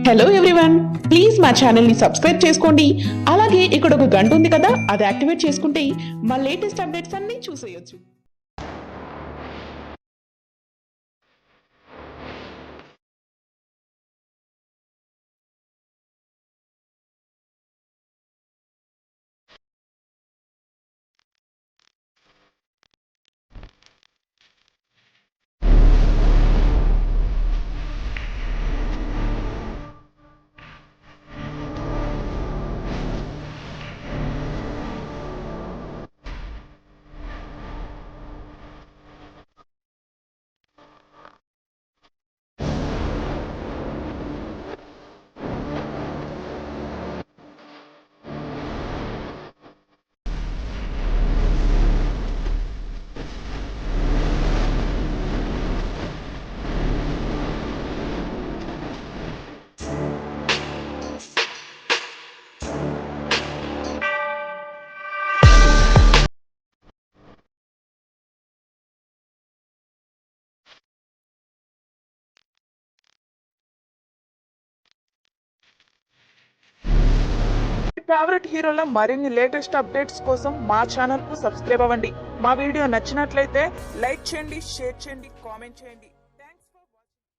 Hello everyone, please మా channel ని subscribe చేసుకోండి. అలాగే ఇక్కడ ఒక గంట ఉంది కదా, అది యాక్టివేట్ చేసుకుంటే మా లేటెస్ట్ అప్డేట్స్ అన్ని చూసేయొచ్చు. ఫేవరెట్ హీరోల మరిన్ని లేటెస్ట్ అప్డేట్స్ కోసం మా ఛానల్ కు సబ్స్క్రైబ్ అవ్వండి. మా వీడియో నచ్చినట్లయితే లైక్ చేయండి, షేర్ చేయండి, కామెంట్ చేయండి.